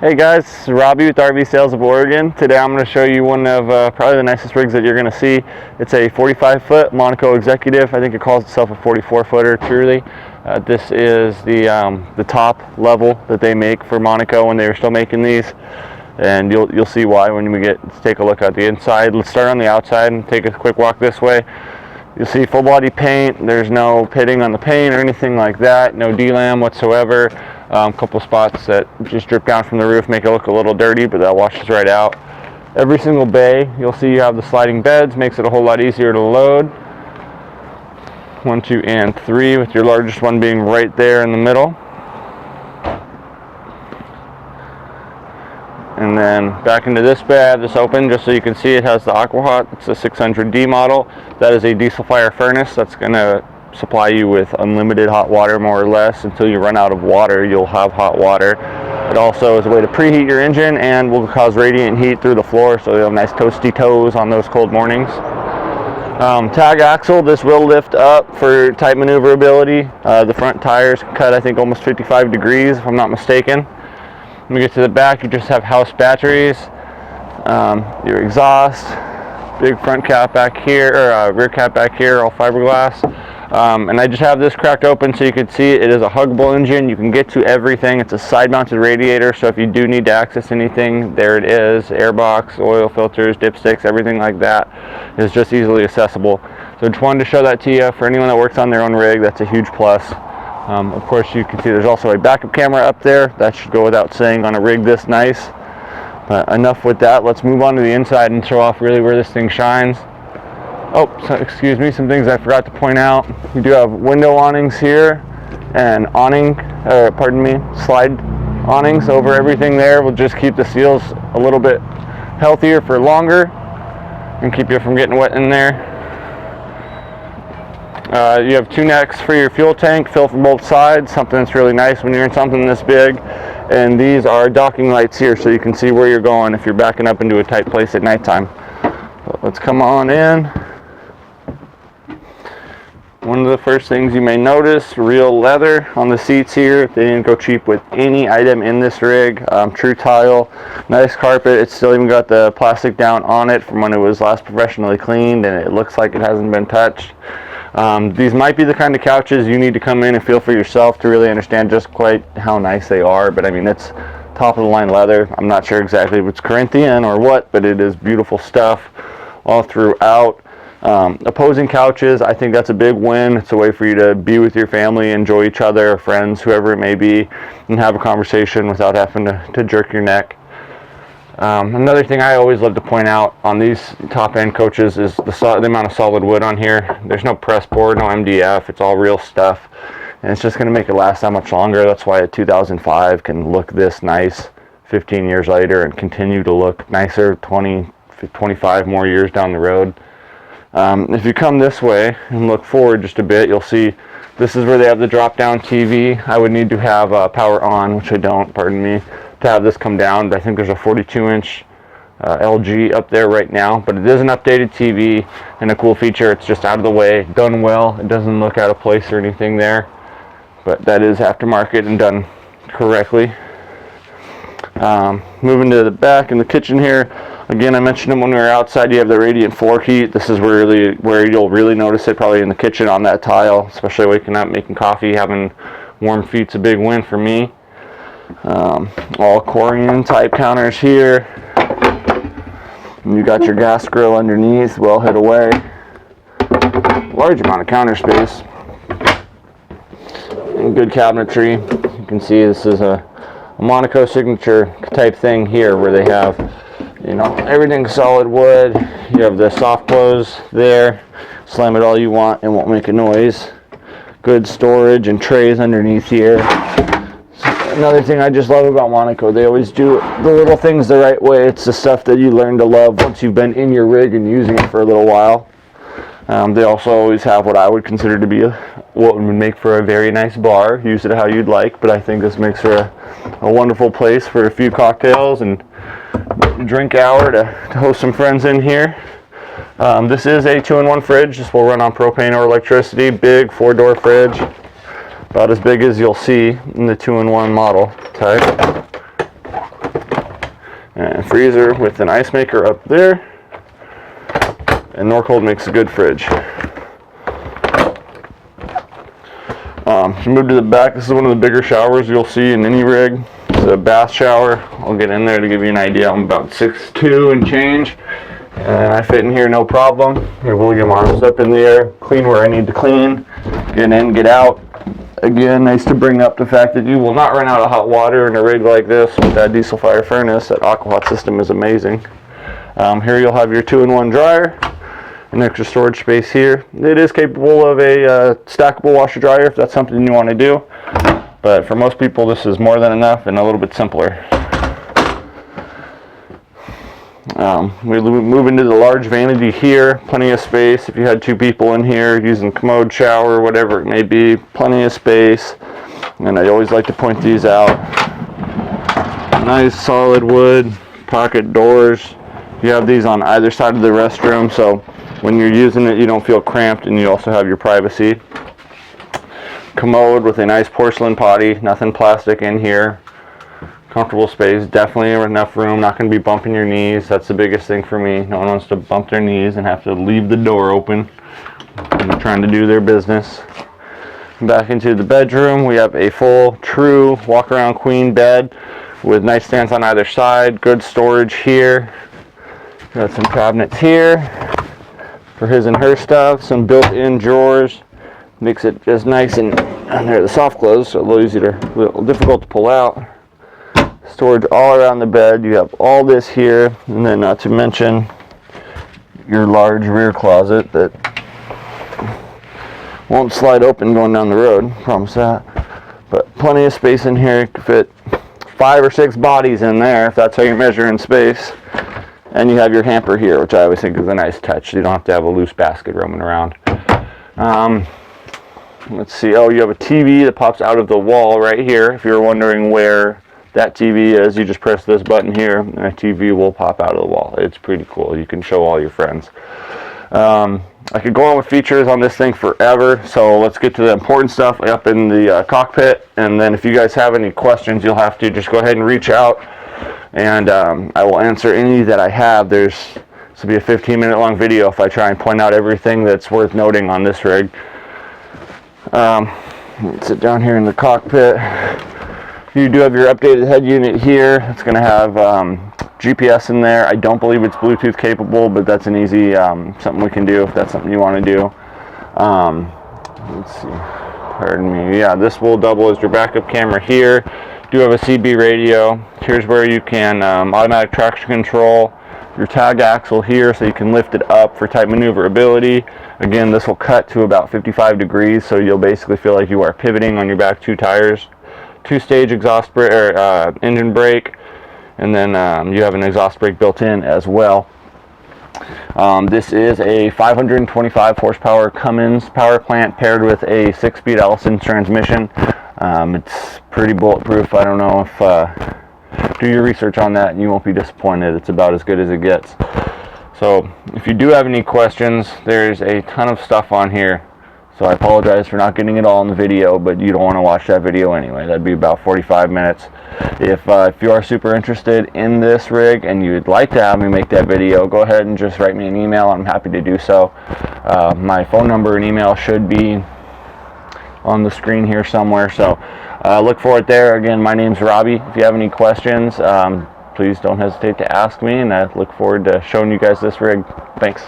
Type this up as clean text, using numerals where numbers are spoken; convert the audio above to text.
Hey guys, this is Robbie with RV Sales of Oregon. Today I'm going to show you one of probably the nicest rigs that you're going to see. It's a 45-foot Monaco Executive. I think it calls itself a 44-footer truly. This is the top level that they make for Monaco when they were still making these. And you'll see why when we get to take a look at the inside. Let's start on the outside and take a quick walk this way. You'll see full body paint. There's no pitting on the paint or anything like that. No D-lam whatsoever. Couple spots that just drip down from the roof make it look a little dirty, but that washes right out. Every single bay, you'll see you have the sliding beds, makes it a whole lot easier to load. 1, 2, and 3, with your largest one being right there in the middle. And then back into this bay, I have this open just so you can see it has the Aqua Hot. It's a 600D model. That is a diesel fire furnace that's going to supply you with unlimited hot water, more or less. Until you run out of water, you'll have hot water. It also is a way to preheat your engine and will cause radiant heat through the floor, so you'll have nice toasty toes on those cold mornings. Tag axle, this will lift up for tight maneuverability. The front tires cut, I think, almost 55 degrees, if I'm not mistaken. When we get to the back, you just have house batteries, your exhaust, big front cap back here, or rear cap back here, all fiberglass. And I just have this cracked open so you can see it is a huggable engine. You can get to everything. It's a side-mounted radiator, so if you do need to access anything, there it is. Airbox, oil filters, dipsticks, everything like that is just easily accessible. So just wanted to show that to you. For anyone that works on their own rig, that's a huge plus. Of course, you can see there's also a backup camera up there. That should go without saying on a rig this nice. But enough with that. Let's move on to the inside and show off really where this thing shines. Oh, so, excuse me, some things I forgot to point out. We do have window awnings here and slide awnings over everything there. We'll just keep the seals a little bit healthier for longer and keep you from getting wet in there. You have 2 necks for your fuel tank, fill from both sides, something that's really nice when you're in something this big. And these are docking lights here so you can see where you're going if you're backing up into a tight place at nighttime. So let's come on in. One of the first things you may notice, real leather on the seats here. They didn't go cheap with any item in this rig. True tile, nice carpet. It's still even got the plastic down on it from when it was last professionally cleaned, and it looks like it hasn't been touched. These might be the kind of couches you need to come in and feel for yourself to really understand just quite how nice they are. But I mean, it's top of the line leather. I'm not sure exactly if it's Corinthian or what, but it is beautiful stuff all throughout. Opposing couches, I think that's a big win. It's a way for you to be with your family, enjoy each other, friends, whoever it may be, and have a conversation without having to jerk your neck. Another thing I always love to point out on these top-end coaches is the amount of solid wood on here. There's no press board, no MDF. It's all real stuff, and it's just going to make it last that much longer. That's why a 2005 can look this nice 15 years later and continue to look nicer 20, 25 more years down the road. If you come this way and look forward just a bit, you'll see this is where they have the drop-down TV. I would need to have power on, which I don't, pardon me, to have this come down. I think there's a 42-inch LG up there right now, but it is an updated TV and a cool feature. It's just out of the way, done well. It doesn't look out of place or anything there, but that is aftermarket and done correctly. Moving to the back in the kitchen here. Again, I mentioned them when we were outside. You have the radiant floor heat. This is where you'll really notice it, probably in the kitchen on that tile, especially waking up, making coffee, having warm feet's a big win for me. All Corian type counters here. And you got your gas grill underneath, well hid away. Large amount of counter space. And good cabinetry. You can see this is a Monaco signature type thing here where they have, you know, everything solid wood. You have the soft close there. Slam it all you want, it won't make a noise. Good storage and trays underneath here. Another thing I just love about Monaco, they always do the little things the right way. It's the stuff that you learn to love once you've been in your rig and using it for a little while. They also always have what I would consider to be what would make for a very nice bar. Use it how you'd like, but I think this makes for a wonderful place for a few cocktails and drink hour to host some friends in here. This is a 2-in-1 fridge. This will run on propane or electricity. Big 4-door fridge, about as big as you'll see in the 2-in-1 model type. and freezer with an ice maker up there. And Norcold makes a good fridge. If you move to the back, this is one of the bigger showers you'll see in any rig. It's a bath shower. I'll get in there to give you an idea. I'm about 6'2" and change, and I fit in here no problem. Able to get my arms up in the air, clean where I need to clean, get in, get out. Again, nice to bring up the fact that you will not run out of hot water in a rig like this with that diesel fire furnace. That aqua system is amazing. Here you'll have your 2-in-1 dryer. An extra storage space here. It is capable of a stackable washer dryer if that's something you want to do, but for most people this is more than enough and a little bit simpler. We move into the large vanity here. Plenty of space if you had 2 people in here using commode, shower, whatever it may be. Plenty of space, and I always like to point these out. Nice solid wood pocket doors. You have these on either side of the restroom, so when you're using it, you don't feel cramped, and you also have your privacy. Commode with a nice porcelain potty, nothing plastic in here. Comfortable space, definitely enough room, not going to be bumping your knees. That's the biggest thing for me. No one wants to bump their knees and have to leave the door open when they're trying to do their business. Back into the bedroom, we have a full, true walk-around queen bed with nightstands on either side. Good storage here. Got some cabinets here for his and her stuff, some built-in drawers, makes it just nice and there the soft close, so a little difficult to pull out. Storage all around the bed. You have all this here, and then not to mention your large rear closet that won't slide open going down the road, promise that. But plenty of space in here. You can fit 5 or 6 bodies in there if that's how you're measuring space. And you have your hamper here, which I always think is a nice touch. You don't have to have a loose basket roaming around. Let's see. Oh, you have a TV that pops out of the wall right here. If you're wondering where that TV is, you just press this button here, and a TV will pop out of the wall. It's pretty cool. You can show all your friends. I could go on with features on this thing forever, so let's get to the important stuff up in the cockpit. And then if you guys have any questions, you'll have to just go ahead and reach out, and I will answer any that I have. This will be a 15-minute long video if I try and point out everything that's worth noting on this rig. Let's sit down here in the cockpit. You do have your updated head unit here. It's going to have GPS in there. I don't believe it's Bluetooth capable, but that's an easy something we can do if that's something you want to do. Let's see. Pardon me. Yeah, this will double as your backup camera here. Do have a CB radio. Here's where you can automatic traction control your tag axle here, so you can lift it up for tight maneuverability. Again, this will cut to about 55 degrees, so you'll basically feel like you are pivoting on your back 2 tires. 2-stage exhaust brake, engine brake, and then you have an exhaust brake built in as well. This is a 525 horsepower Cummins power plant paired with a 6-speed Allison transmission. It's pretty bulletproof. I don't know if do your research on that and you won't be disappointed. It's about as good as it gets. So if you do have any questions, there's a ton of stuff on here. So I apologize for not getting it all in the video, but you don't want to watch that video anyway. That'd be about 45 minutes. If you are super interested in this rig and you'd like to have me make that video, go ahead and just write me an email. I'm happy to do so. My phone number and email should be on the screen here somewhere. So look for it there. Again, my name's Robbie. If you have any questions, please don't hesitate to ask me, and I look forward to showing you guys this rig. Thanks.